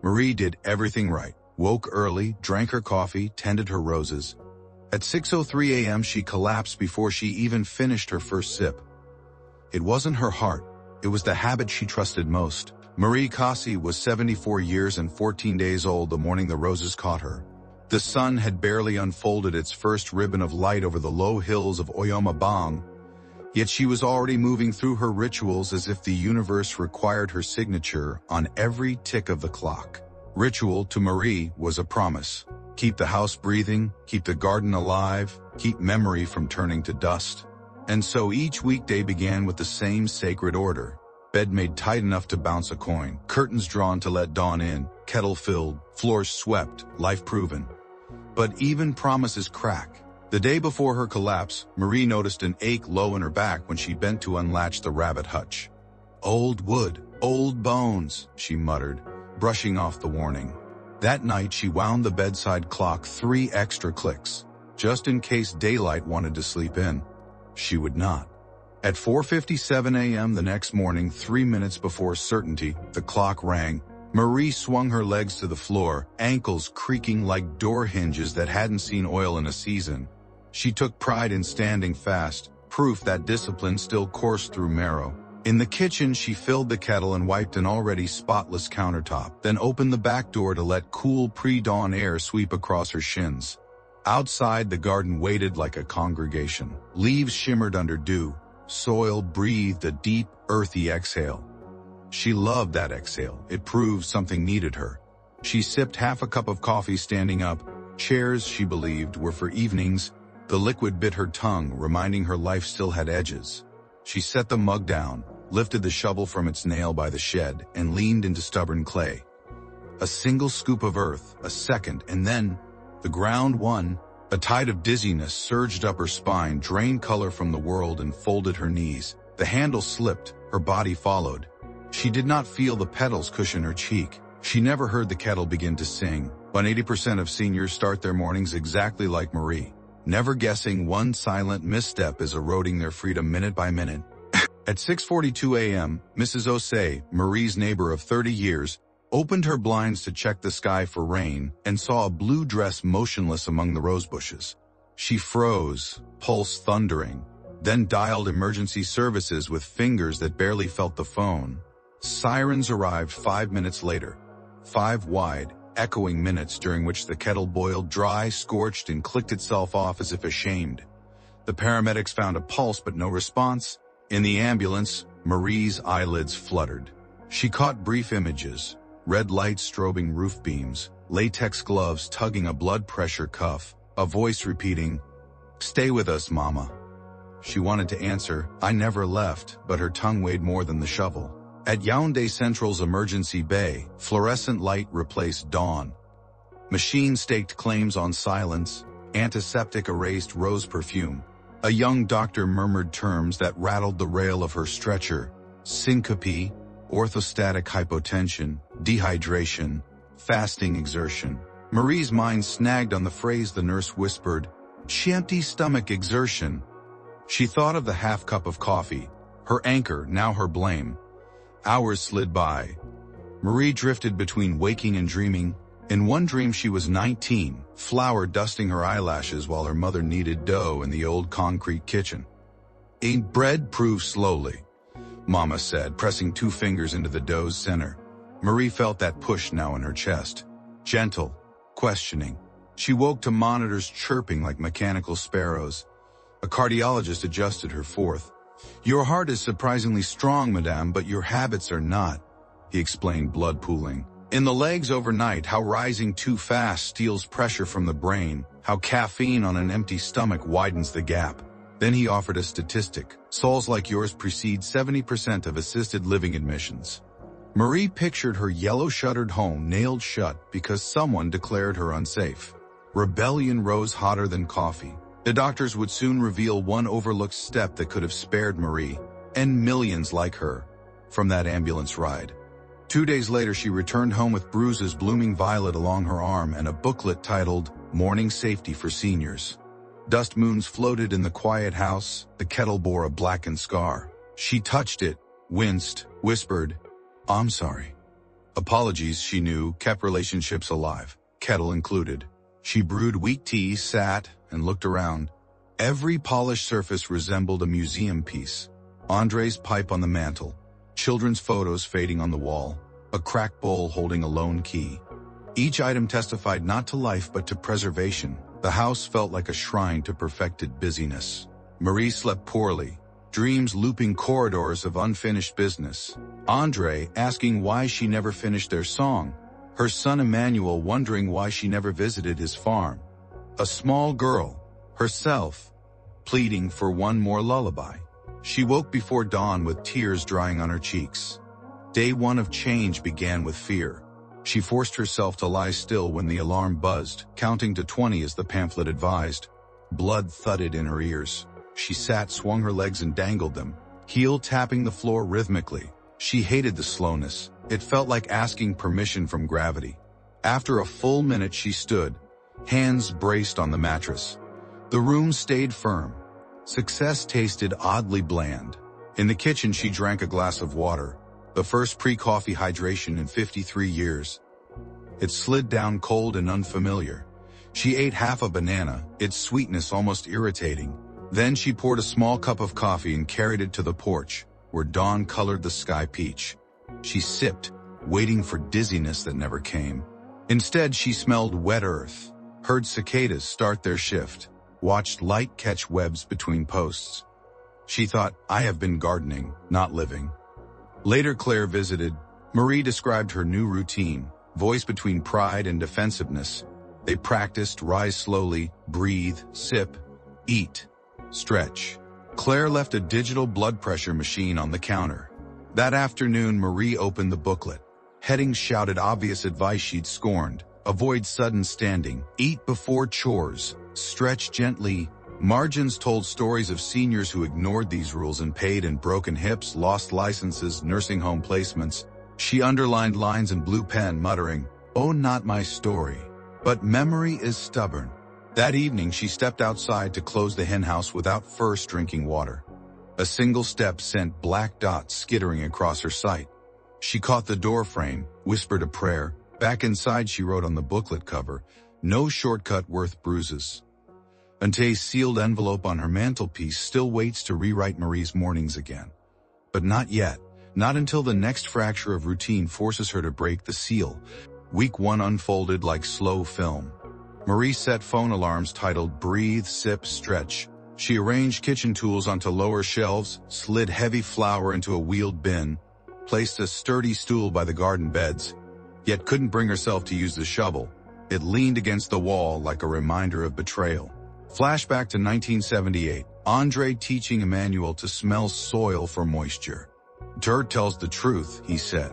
Marie did everything right. Woke early, drank her coffee, tended her roses. At 6:03 a.m. she collapsed before she even finished her first sip. It wasn't her heart, it was the habit she trusted most. Marie Cassi was 74 years and 14 days old the morning the roses caught her. The sun had barely unfolded its first ribbon of light over the low hills of Oyomabong, yet she was already moving through her rituals as if the universe required her signature on every tick of the clock. Ritual to Marie was a promise. Keep the house breathing, keep the garden alive, keep memory from turning to dust. And so each weekday began with the same sacred order. Bed made tight enough to bounce a coin, curtains drawn to let dawn in, kettle filled, floors swept, life proven. But even promises crack. The day before her collapse, Marie noticed an ache low in her back when she bent to unlatch the rabbit hutch. "Old wood, old bones," she muttered, brushing off the warning. That night she wound the bedside clock 3 extra clicks, just in case daylight wanted to sleep in. She would not. At 4:57 a.m. the next morning, 3 minutes before certainty, the clock rang. Marie swung her legs to the floor, ankles creaking like door hinges that hadn't seen oil in a season. She took pride in standing fast, proof that discipline still coursed through marrow. In the kitchen, she filled the kettle and wiped an already spotless countertop, then opened the back door to let cool pre-dawn air sweep across her shins. Outside, the garden waited like a congregation. Leaves shimmered under dew. Soil breathed a deep, earthy exhale. She loved that exhale. It proved something needed her. She sipped half a cup of coffee standing up. Chairs, she believed, were for evenings. The liquid bit her tongue, reminding her life still had edges. She set the mug down, lifted the shovel from its nail by the shed, and leaned into stubborn clay. A single scoop of earth, a second, and then the ground won. A tide of dizziness surged up her spine, drained color from the world, and folded her knees. The handle slipped, her body followed. She did not feel the petals cushion her cheek. She never heard the kettle begin to sing. 180% of seniors start their mornings exactly like Marie, never guessing one silent misstep is eroding their freedom minute by minute. At 6:42 a.m., Mrs. Osei, Marie's neighbor of 30 years, opened her blinds to check the sky for rain and saw a blue dress motionless among the rose bushes. She froze, pulse thundering, then dialed emergency services with fingers that barely felt the phone. Sirens arrived 5 minutes later. 5 wide, echoing minutes during which the kettle boiled dry, scorched, and clicked itself off as if ashamed. The paramedics found a pulse but no response. In the ambulance, Marie's eyelids fluttered. She caught brief images, red lights strobing roof beams, latex gloves tugging a blood pressure cuff, a voice repeating, "Stay with us, Mama." She wanted to answer, "I never left," but her tongue weighed more than the shovel. At Yaoundé Central's emergency bay, fluorescent light replaced dawn. Machine staked claims on silence, antiseptic erased rose perfume. A young doctor murmured terms that rattled the rail of her stretcher: syncope, orthostatic hypotension, dehydration, fasting exertion. Marie's mind snagged on the phrase the nurse whispered, "Empty stomach exertion." She thought of the half cup of coffee, her anchor, now her blame. Hours slid by. Marie drifted between waking and dreaming. In one dream she was 19, flour dusting her eyelashes while her mother kneaded dough in the old concrete kitchen. "Eat bread, prove slowly," Mama said, pressing 2 fingers into the dough's center. Marie felt that push now in her chest. Gentle, questioning. She woke to monitors chirping like mechanical sparrows. A cardiologist adjusted her fourth. "Your heart is surprisingly strong, madame, but your habits are not," he explained, blood pooling. "In the legs overnight, how rising too fast steals pressure from the brain, how caffeine on an empty stomach widens the gap." Then he offered a statistic. "Souls like yours precede 70% of assisted living admissions." Marie pictured her yellow-shuttered home nailed shut because someone declared her unsafe. Rebellion rose hotter than coffee. The doctors would soon reveal one overlooked step that could have spared Marie, and millions like her, from that ambulance ride. 2 days later she returned home with bruises blooming violet along her arm and a booklet titled "Morning Safety for Seniors." Dust moons floated in the quiet house. The kettle bore a blackened scar. She touched it, winced, whispered, "I'm sorry." Apologies, she knew, kept relationships alive, kettle included. She brewed weak tea, sat, and looked around. Every polished surface resembled a museum piece. Andre's pipe on the mantel, children's photos fading on the wall, a cracked bowl holding a lone key. Each item testified not to life but to preservation. The house felt like a shrine to perfected busyness. Marie slept poorly, dreams looping corridors of unfinished business. Andre asking why she never finished their song. Her son Emmanuel wondering why she never visited his farm. A small girl, herself, pleading for one more lullaby. She woke before dawn with tears drying on her cheeks. Day one of change began with fear. She forced herself to lie still when the alarm buzzed, counting to 20 as the pamphlet advised. Blood thudded in her ears. She sat, swung her legs and dangled them, heel tapping the floor rhythmically. She hated the slowness. It felt like asking permission from gravity. After a full minute she stood, hands braced on the mattress. The room stayed firm. Success tasted oddly bland. In the kitchen she drank a glass of water, the first pre-coffee hydration in 53 years. It slid down cold and unfamiliar. She ate half a banana, its sweetness almost irritating. Then she poured a small cup of coffee and carried it to the porch, where dawn colored the sky peach. She sipped, waiting for dizziness that never came. Instead, she smelled wet earth, heard cicadas start their shift, watched light catch webs between posts. She thought, I have been gardening, not living. Later Claire visited. Marie described her new routine, voice between pride and defensiveness. They practiced rise slowly, breathe, sip, eat, stretch. Claire left a digital blood pressure machine on the counter. That afternoon, Marie opened the booklet. Headings shouted obvious advice she'd scorned. Avoid sudden standing, eat before chores, stretch gently. Margins told stories of seniors who ignored these rules and paid in broken hips, lost licenses, nursing home placements. She underlined lines in blue pen, muttering, "Oh, not my story." But memory is stubborn. That evening, she stepped outside to close the henhouse without first drinking water. A single step sent black dots skittering across her sight. She caught the door frame, whispered a prayer. Back inside, she wrote on the booklet cover, "No shortcut worth bruises." Ante's sealed envelope on her mantelpiece still waits to rewrite Marie's mornings again. But not yet. Not until the next fracture of routine forces her to break the seal. Week 1 unfolded like slow film. Marie set phone alarms titled Breathe, Sip, Stretch. She arranged kitchen tools onto lower shelves, slid heavy flour into a wheeled bin, placed a sturdy stool by the garden beds, yet couldn't bring herself to use the shovel. It leaned against the wall like a reminder of betrayal. Flashback to 1978, Andre teaching Emmanuel to smell soil for moisture. "Dirt tells the truth," he said.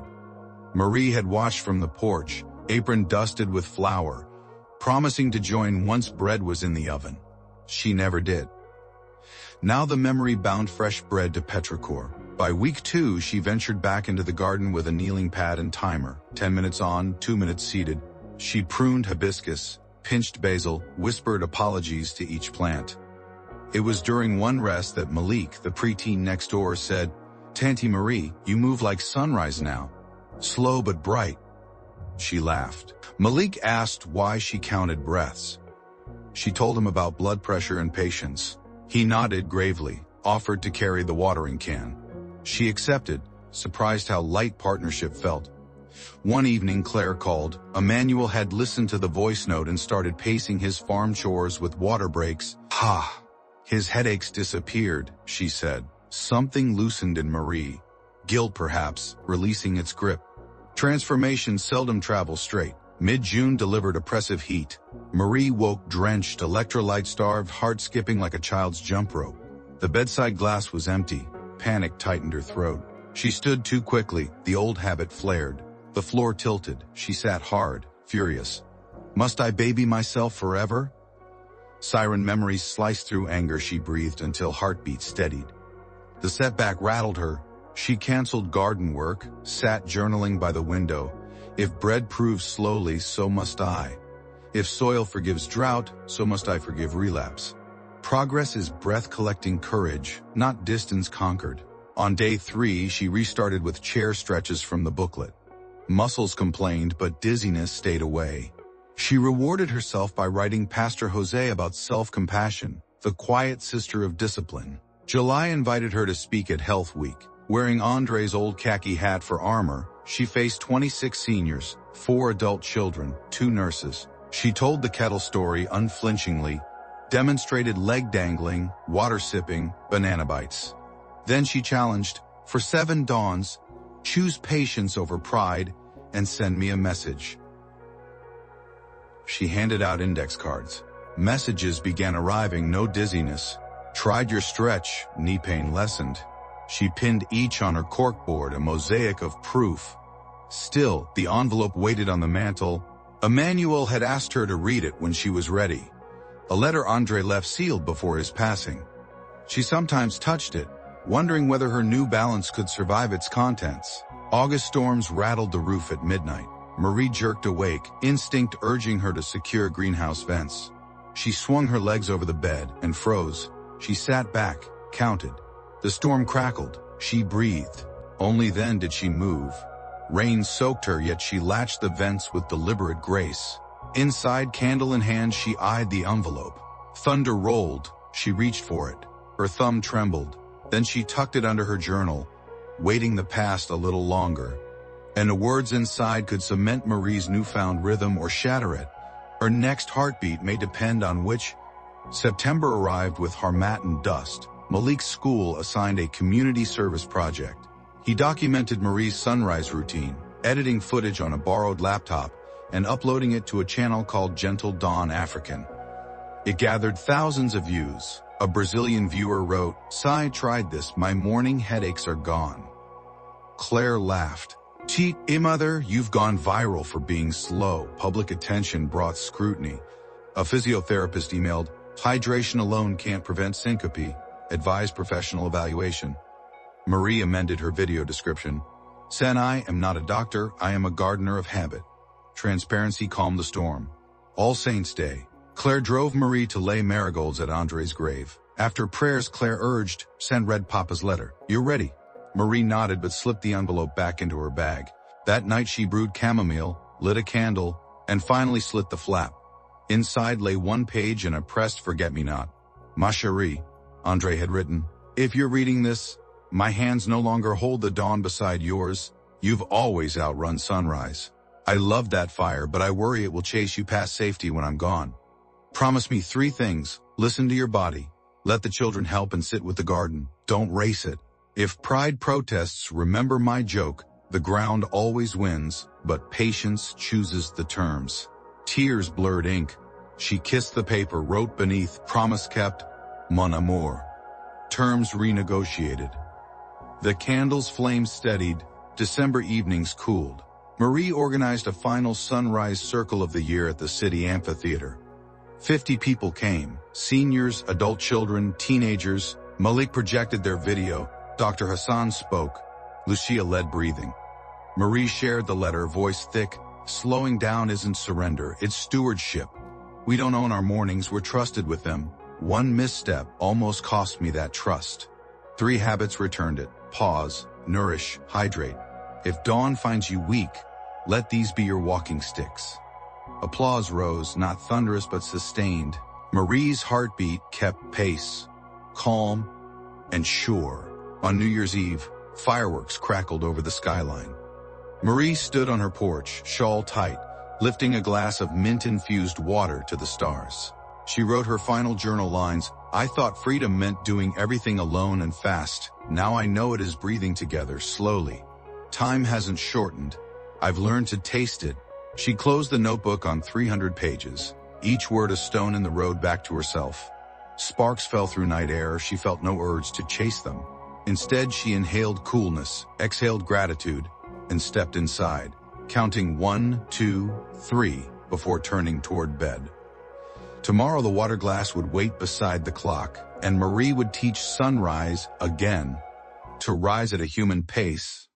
Marie had watched from the porch, apron dusted with flour, promising to join once bread was in the oven. She never did. Now the memory bound fresh bread to petrichor. By week 2, she ventured back into the garden with a kneeling pad and timer. 10 minutes on, 2 minutes seated. She pruned hibiscus, pinched basil, whispered apologies to each plant. It was during one rest that Malik, the preteen next door, said, "Tanti Marie, you move like sunrise now. Slow but bright." She laughed. Malik asked why she counted breaths. She told him about blood pressure and patience. He nodded gravely, offered to carry the watering can. She accepted, surprised how light partnership felt. One evening Claire called. Emmanuel had listened to the voice note and started pacing his farm chores with water breaks. "Ha!" His headaches disappeared, she said. Something loosened in Marie. Guilt perhaps, releasing its grip. Transformation seldom travels straight. Mid-June delivered oppressive heat. Marie woke drenched, electrolyte-starved, heart skipping like a child's jump rope. The bedside glass was empty. Panic tightened her throat. She stood too quickly, the old habit flared. The floor tilted, she sat hard, furious. Must I baby myself forever? Siren memories sliced through anger. She breathed until heartbeat steadied. The setback rattled her. She canceled garden work, sat journaling by the window. If bread proves slowly, so must I. If soil forgives drought, so must I forgive relapse. Progress is breath-collecting courage, not distance conquered. On day 3, she restarted with chair stretches from the booklet. Muscles complained, but dizziness stayed away. She rewarded herself by writing Pastor Jose about self-compassion, the quiet sister of discipline. July invited her to speak at Health Week. Wearing Andre's old khaki hat for armor, she faced 26 seniors, 4 adult children, 2 nurses. She told the kettle story unflinchingly, demonstrated leg dangling, water sipping, banana bites. Then she challenged, for 7 dawns, choose patience over pride and send me a message. She handed out index cards. Messages began arriving, no dizziness. Tried your stretch, knee pain lessened. She pinned each on her corkboard, a mosaic of proof. Still, the envelope waited on the mantel. Emmanuel had asked her to read it when she was ready. A letter Andre left sealed before his passing. She sometimes touched it, wondering whether her New Balance could survive its contents. August storms rattled the roof at midnight. Marie jerked awake, instinct urging her to secure greenhouse vents. She swung her legs over the bed and froze. She sat back, counted. The storm crackled. She breathed. Only then did she move. Rain soaked her, yet she latched the vents with deliberate grace. Inside, candle in hand, she eyed the envelope. Thunder rolled. She reached for it. Her thumb trembled. Then she tucked it under her journal, waiting the past a little longer. And the words inside could cement Marie's newfound rhythm or shatter it. Her next heartbeat may depend on which. September arrived with Harmattan dust. Malik's school assigned a community service project. He documented Marie's sunrise routine, editing footage on a borrowed laptop and uploading it to a channel called Gentle Dawn African. It gathered thousands of views. A Brazilian viewer wrote, "Sai tried this, my morning headaches are gone." Claire laughed. "Cheat, mother, you've gone viral for being slow." Public attention brought scrutiny. A physiotherapist emailed, "Hydration alone can't prevent syncope. Advise professional evaluation." Marie amended her video description. "Sen, I am not a doctor, I am a gardener of habit." Transparency calmed the storm. All Saints' Day. Claire drove Marie to lay marigolds at Andre's grave. After prayers, Claire urged, "Send read Papa's letter. You're ready." Marie nodded but slipped the envelope back into her bag. That night she brewed chamomile, lit a candle, and finally slit the flap. Inside lay 1 page and a pressed forget-me-not. "Ma chérie," Andre had written, "if you're reading this, my hands no longer hold the dawn beside yours. You've always outrun sunrise. I love that fire, but I worry it will chase you past safety when I'm gone. Promise me 3 things. Listen to your body. Let the children help and sit with the garden. Don't race it. If pride protests, remember my joke. The ground always wins, but patience chooses the terms." Tears blurred ink. She kissed the paper, wrote beneath, "Promise kept, mon amour." Terms renegotiated. The candle's flame steadied. December evenings cooled. Marie organized a final sunrise circle of the year at the city amphitheater. 50 people came, seniors, adult children, teenagers. Malik projected their video. Dr. Hassan spoke. Lucia led breathing. Marie shared the letter, voice thick. "Slowing down isn't surrender, it's stewardship. We don't own our mornings, we're trusted with them. One misstep almost cost me that trust. 3 habits returned it. Pause, nourish, hydrate. If dawn finds you weak, let these be your walking sticks." Applause rose, not thunderous but sustained. Marie's heartbeat kept pace, calm and sure. On New Year's Eve, fireworks crackled over the skyline. Marie stood on her porch, shawl tight, lifting a glass of mint-infused water to the stars. She wrote her final journal lines, "I thought freedom meant doing everything alone and fast. Now I know it is breathing together, slowly. Time hasn't shortened. I've learned to taste it." She closed the notebook on 300 pages, each word a stone in the road back to herself. Sparks fell through night air, she felt no urge to chase them. Instead, she inhaled coolness, exhaled gratitude, and stepped inside, counting 1, 2, 3 before turning toward bed. Tomorrow the water glass would wait beside the clock, and Marie would teach sunrise again, to rise at a human pace,